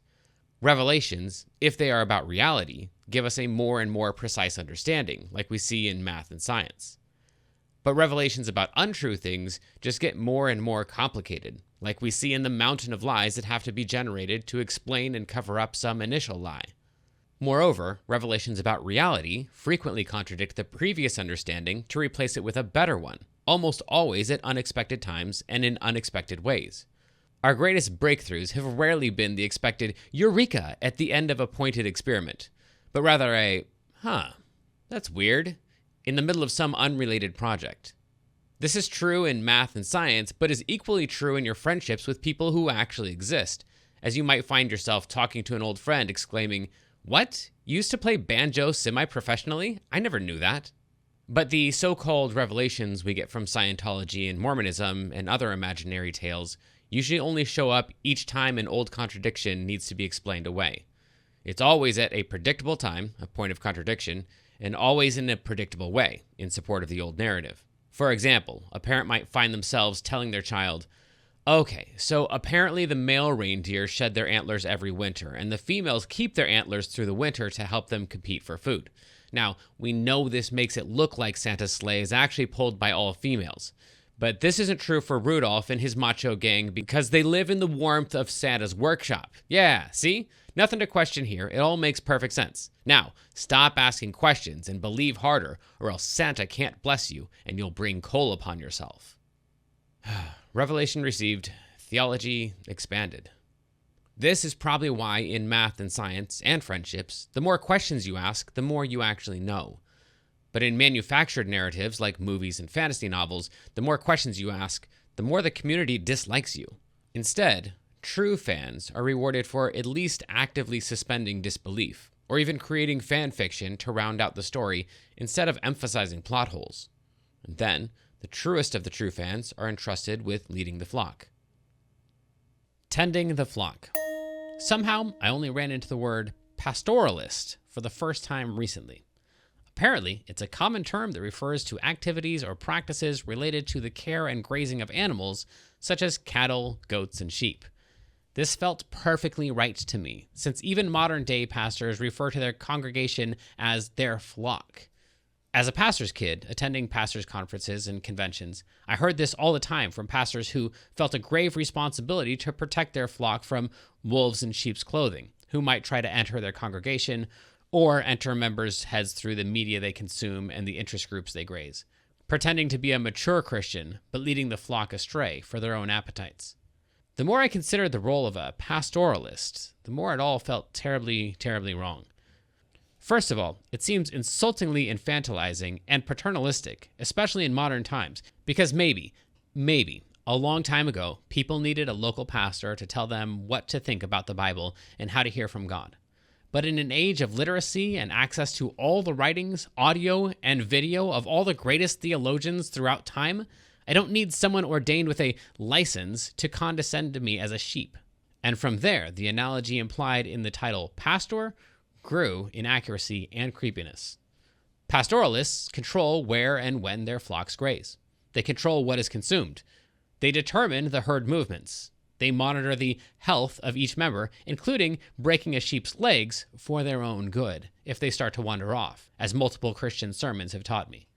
Revelations, if they are about reality, give us a more and more precise understanding, like we see in math and science. But revelations about untrue things just get more and more complicated, like we see in the mountain of lies that have to be generated to explain and cover up some initial lie. Moreover, revelations about reality frequently contradict the previous understanding to replace it with a better one, almost always at unexpected times and in unexpected ways. Our greatest breakthroughs have rarely been the expected eureka at the end of a pointed experiment, but rather a, that's weird, in the middle of some unrelated project. This is true in math and science, but is equally true in your friendships with people who actually exist, as you might find yourself talking to an old friend exclaiming, "What? You used to play banjo semi-professionally? I never knew that." But the so-called revelations we get from Scientology and Mormonism and other imaginary tales usually only show up each time an old contradiction needs to be explained away. It's always at a predictable time, a point of contradiction, and always in a predictable way, in support of the old narrative. For example, a parent might find themselves telling their child, okay, so apparently the male reindeer shed their antlers every winter, and the females keep their antlers through the winter to help them compete for food. Now, we know this makes it look like Santa's sleigh is actually pulled by all females. But this isn't true for Rudolph and his macho gang because they live in the warmth of Santa's workshop. Yeah, see? Nothing to question here. It all makes perfect sense. Now, stop asking questions and believe harder, or else Santa can't bless you and you'll bring coal upon yourself. Revelation received, theology expanded. This is probably why in math and science and friendships, the more questions you ask, the more you actually know. But in manufactured narratives like movies and fantasy novels, the more questions you ask, the more the community dislikes you. Instead, true fans are rewarded for at least actively suspending disbelief, or even creating fan fiction to round out the story instead of emphasizing plot holes. And then, the truest of the true fans are entrusted with leading the flock. Tending the flock. Somehow, I only ran into the word pastoralist for the first time recently. Apparently, it's a common term that refers to activities or practices related to the care and grazing of animals, such as cattle, goats, and sheep. This felt perfectly right to me, since even modern-day pastors refer to their congregation as their flock. As a pastor's kid, attending pastors' conferences and conventions, I heard this all the time from pastors who felt a grave responsibility to protect their flock from wolves in sheep's clothing, who might try to enter their congregation or enter members' heads through the media they consume and the interest groups they graze, pretending to be a mature Christian, but leading the flock astray for their own appetites. The more I considered the role of a pastoralist, the more it all felt terribly, terribly wrong. First of all, it seems insultingly infantilizing and paternalistic, especially in modern times, because maybe, a long time ago, people needed a local pastor to tell them what to think about the Bible and how to hear from God. But in an age of literacy and access to all the writings, audio, and video of all the greatest theologians throughout time, I don't need someone ordained with a license to condescend to me as a sheep. And from there, the analogy implied in the title pastor grew in accuracy and creepiness. Pastoralists control where and when their flocks graze. They control what is consumed. They determine the herd movements. They monitor the health of each member, including breaking a sheep's legs for their own good if they start to wander off, as multiple Christian sermons have taught me.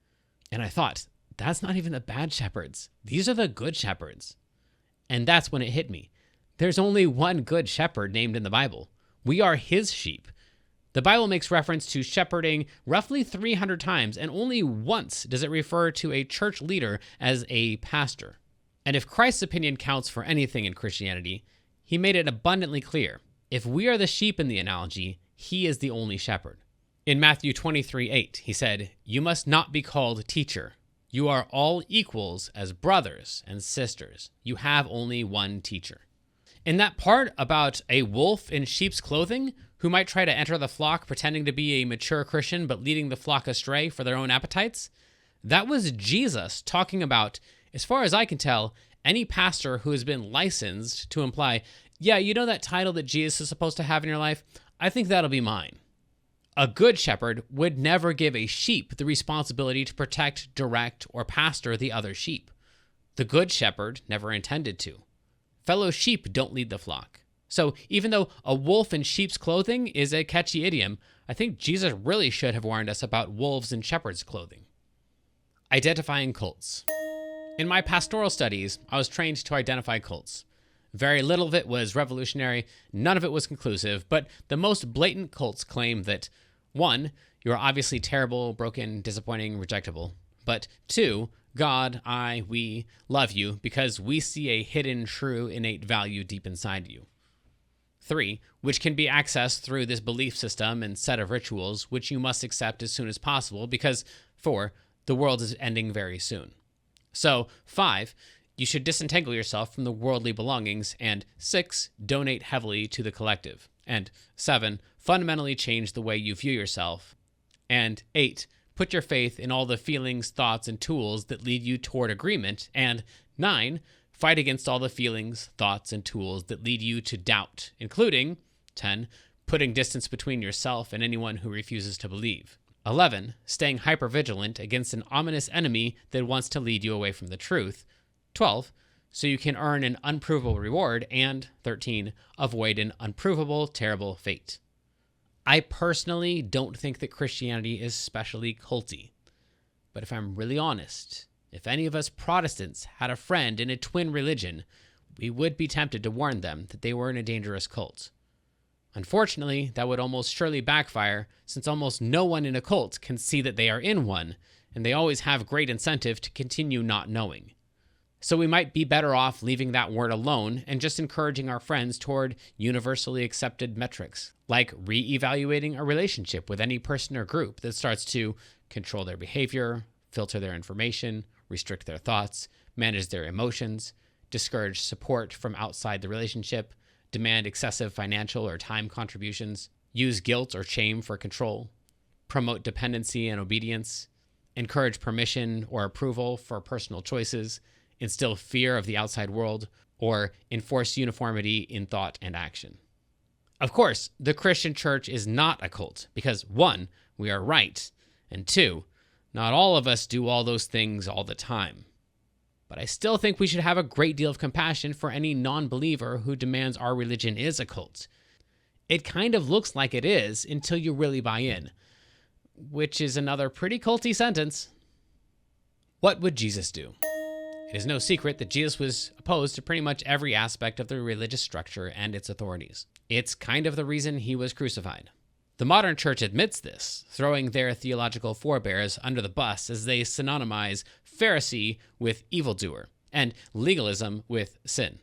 And I thought, that's not even the bad shepherds. These are the good shepherds. And that's when it hit me. There's only one good shepherd named in the Bible. We are his sheep. The Bible makes reference to shepherding roughly 300 times, and only once does it refer to a church leader as a pastor. And if Christ's opinion counts for anything in Christianity, he made it abundantly clear. If we are the sheep in the analogy, he is the only shepherd. In Matthew 23:8, he said, "You must not be called teacher. You are all equals as brothers and sisters. You have only one teacher." In that part about a wolf in sheep's clothing who might try to enter the flock pretending to be a mature Christian but leading the flock astray for their own appetites, that was Jesus talking about, as far as I can tell, any pastor who has been licensed to imply, yeah, you know that title that Jesus is supposed to have in your life? I think that'll be mine. A good shepherd would never give a sheep the responsibility to protect, direct, or pastor the other sheep. The good shepherd never intended to. Fellow sheep don't lead the flock. So even though a wolf in sheep's clothing is a catchy idiom, I think Jesus really should have warned us about wolves in shepherd's clothing. Identifying cults. In my pastoral studies, I was trained to identify cults. Very little of it was revolutionary, none of it was conclusive, but the most blatant cults claim that 1, you're obviously terrible, broken, disappointing, rejectable, but 2, God, we love you because we see a hidden, true, innate value deep inside you. 3, which can be accessed through this belief system and set of rituals, which you must accept as soon as possible because 4, the world is ending very soon. So 5, you should disentangle yourself from the worldly belongings, and 6, donate heavily to the collective, and 7, fundamentally change the way you view yourself, and 8, put your faith in all the feelings, thoughts, and tools that lead you toward agreement, and 9, fight against all the feelings, thoughts, and tools that lead you to doubt, including 10, putting distance between yourself and anyone who refuses to believe. 11, staying hypervigilant against an ominous enemy that wants to lead you away from the truth. 12, so you can earn an unprovable reward. And 13, avoid an unprovable, terrible fate. I personally don't think that Christianity is especially culty. But if I'm really honest, if any of us Protestants had a friend in a twin religion, we would be tempted to warn them that they were in a dangerous cult. Unfortunately, that would almost surely backfire, since almost no one in a cult can see that they are in one, and they always have great incentive to continue not knowing. So we might be better off leaving that word alone and just encouraging our friends toward universally accepted metrics, like re-evaluating a relationship with any person or group that starts to control their behavior, filter their information, restrict their thoughts, manage their emotions, discourage support from outside the relationship, demand excessive financial or time contributions, use guilt or shame for control, promote dependency and obedience, encourage permission or approval for personal choices, instill fear of the outside world, or enforce uniformity in thought and action. Of course, the Christian church is not a cult because 1, we are right, and 2, not all of us do all those things all the time. But I still think we should have a great deal of compassion for any non-believer who demands our religion is a cult. It kind of looks like it is until you really buy in, which is another pretty culty sentence. What would Jesus do? It is no secret that Jesus was opposed to pretty much every aspect of the religious structure and its authorities. It's kind of the reason he was crucified. The modern church admits this, throwing their theological forebears under the bus as they synonymize Pharisee with evildoer and legalism with sin.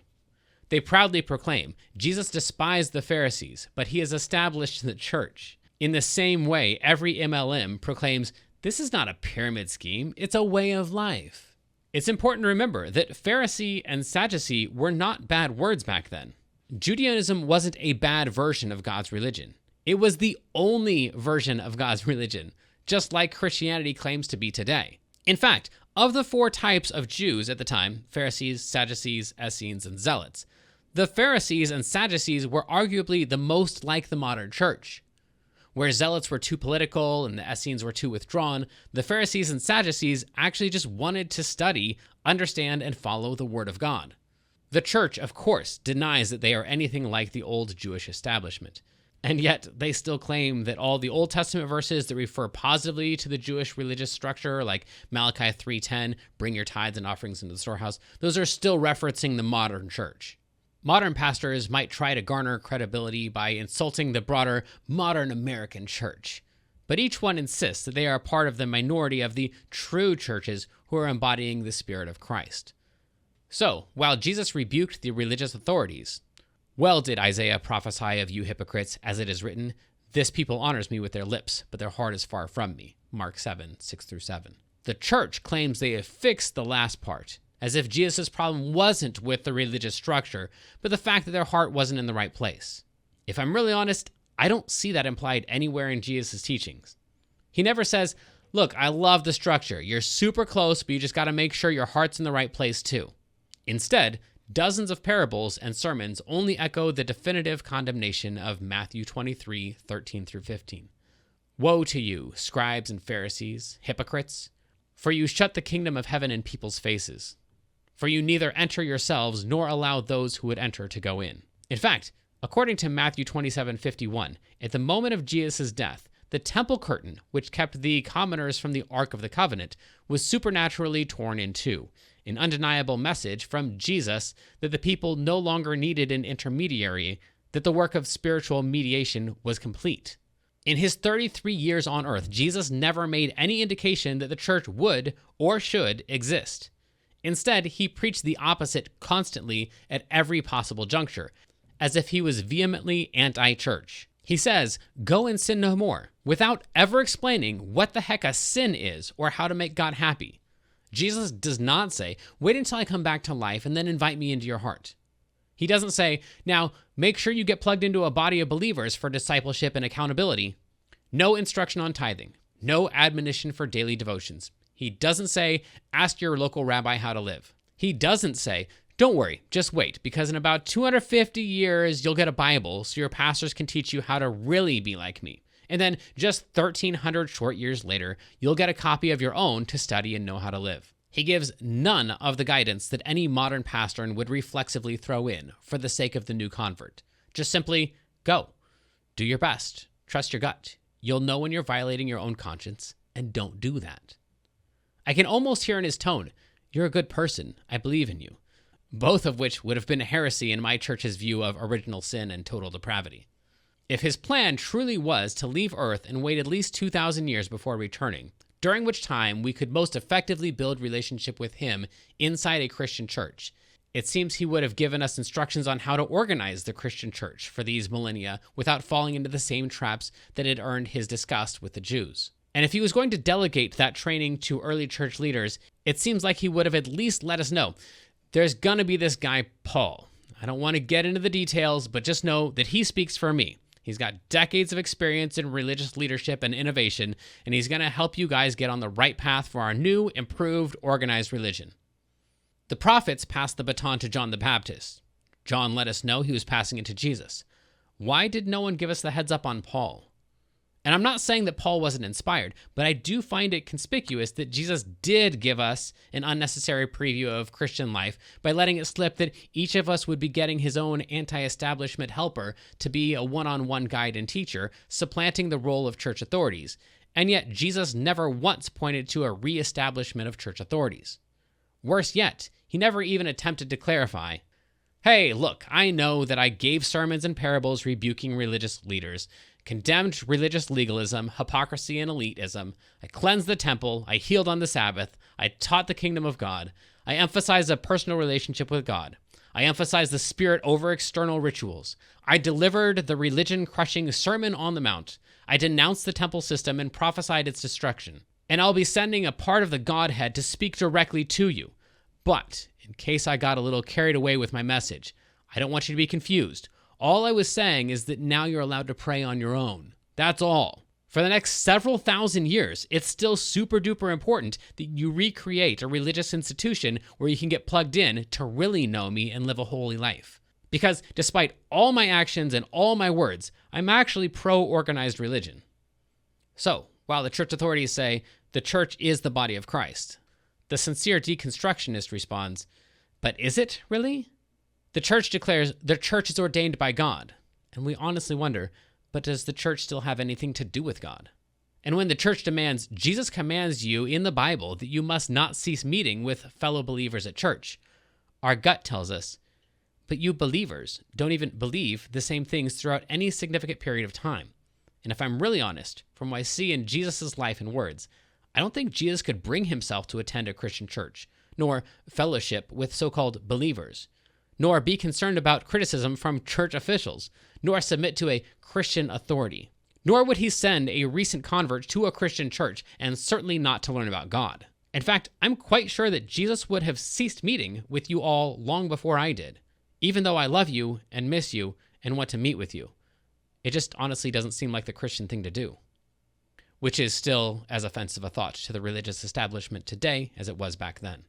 They proudly proclaim Jesus despised the Pharisees, but he has established the church. In the same way, every MLM proclaims this is not a pyramid scheme, it's a way of life. It's important to remember that Pharisee and Sadducee were not bad words back then. Judaism wasn't a bad version of God's religion. It was the only version of God's religion, just like Christianity claims to be today. In fact, of the 4 types of Jews at the time, Pharisees, Sadducees, Essenes, and Zealots, the Pharisees and Sadducees were arguably the most like the modern church. Where Zealots were too political and the Essenes were too withdrawn, the Pharisees and Sadducees actually just wanted to study, understand, and follow the Word of God. The church, of course, denies that they are anything like the old Jewish establishment. And yet, they still claim that all the Old Testament verses that refer positively to the Jewish religious structure, like Malachi 3:10, bring your tithes and offerings into the storehouse, those are still referencing the modern church. Modern pastors might try to garner credibility by insulting the broader modern American church, but each one insists that they are part of the minority of the true churches who are embodying the Spirit of Christ. So, while Jesus rebuked the religious authorities, well did Isaiah prophesy of you hypocrites, as it is written, this people honors me with their lips, but their heart is far from me. Mark 7:6-7. The church claims they have fixed the last part, as if Jesus' problem wasn't with the religious structure, but the fact that their heart wasn't in the right place. If I'm really honest, I don't see that implied anywhere in Jesus' teachings. He never says, look, I love the structure. You're super close, but you just got to make sure your heart's in the right place too. Instead, dozens of parables and sermons only echo the definitive condemnation of Matthew 23:13-15. Woe to you, scribes and Pharisees, hypocrites, for you shut the kingdom of heaven in people's faces. For you neither enter yourselves nor allow those who would enter to go in. In fact, according to Matthew 27:51, at the moment of Jesus' death, the temple curtain, which kept the commoners from the Ark of the Covenant, was supernaturally torn in two, an undeniable message from Jesus that the people no longer needed an intermediary, that the work of spiritual mediation was complete. In his 33 years on earth, Jesus never made any indication that the church would or should exist. Instead, he preached the opposite constantly at every possible juncture, as if he was vehemently anti-church. He says, go and sin no more, without ever explaining what the heck a sin is or how to make God happy. Jesus does not say, wait until I come back to life and then invite me into your heart. He doesn't say, now make sure you get plugged into a body of believers for discipleship and accountability. No instruction on tithing. No admonition for daily devotions. He doesn't say, ask your local rabbi how to live. He doesn't say, don't worry, just wait, because in about 250 years, you'll get a Bible so your pastors can teach you how to really be like me. And then just 1,300 short years later, you'll get a copy of your own to study and know how to live. He gives none of the guidance that any modern pastor would reflexively throw in for the sake of the new convert. Just simply go. Do your best. Trust your gut. You'll know when you're violating your own conscience, and don't do that. I can almost hear in his tone, you're a good person. I believe in you. Both of which would have been a heresy in my church's view of original sin and total depravity. If his plan truly was to leave Earth and wait at least 2,000 years before returning, during which time we could most effectively build relationship with him inside a Christian church, it seems he would have given us instructions on how to organize the Christian church for these millennia without falling into the same traps that had earned his disgust with the Jews. And if he was going to delegate that training to early church leaders, it seems like he would have at least let us know, there's gonna be this guy, Paul. I don't want to get into the details, but just know that he speaks for me. He's got decades of experience in religious leadership and innovation, and he's going to help you guys get on the right path for our new, improved, organized religion. The prophets passed the baton to John the Baptist. John let us know he was passing it to Jesus. Why did no one give us the heads up on Paul? And I'm not saying that Paul wasn't inspired, but I do find it conspicuous that Jesus did give us an unnecessary preview of Christian life by letting it slip that each of us would be getting his own anti-establishment helper to be a one-on-one guide and teacher, supplanting the role of church authorities. And yet Jesus never once pointed to a re-establishment of church authorities. Worse yet, he never even attempted to clarify, hey, look, I know that I gave sermons and parables rebuking religious leaders, condemned religious legalism, hypocrisy, and elitism. I cleansed the temple. I healed on the Sabbath. I taught the kingdom of God. I emphasized a personal relationship with God. I emphasized the Spirit over external rituals. I delivered the religion-crushing Sermon on the Mount. I denounced the temple system and prophesied its destruction. And I'll be sending a part of the Godhead to speak directly to you. But in case I got a little carried away with my message, I don't want you to be confused. All I was saying is that now you're allowed to pray on your own. That's all. For the next several thousand years, it's still super duper important that you recreate a religious institution where you can get plugged in to really know me and live a holy life. Because despite all my actions and all my words, I'm actually pro-organized religion. So, while the church authorities say the church is the body of Christ, the sincere deconstructionist responds, but is it really? The church declares the church is ordained by God. And we honestly wonder, but does the church still have anything to do with God? And when the church demands, Jesus commands you in the Bible that you must not cease meeting with fellow believers at church, our gut tells us, but you believers don't even believe the same things throughout any significant period of time. And if I'm really honest, from what I see in Jesus' life and words, I don't think Jesus could bring himself to attend a Christian church, nor fellowship with so-called believers, nor be concerned about criticism from church officials, nor submit to a Christian authority. Nor would he send a recent convert to a Christian church, and certainly not to learn about God. In fact, I'm quite sure that Jesus would have ceased meeting with you all long before I did, even though I love you and miss you and want to meet with you. It just honestly doesn't seem like the Christian thing to do, which is still as offensive a thought to the religious establishment today as it was back then.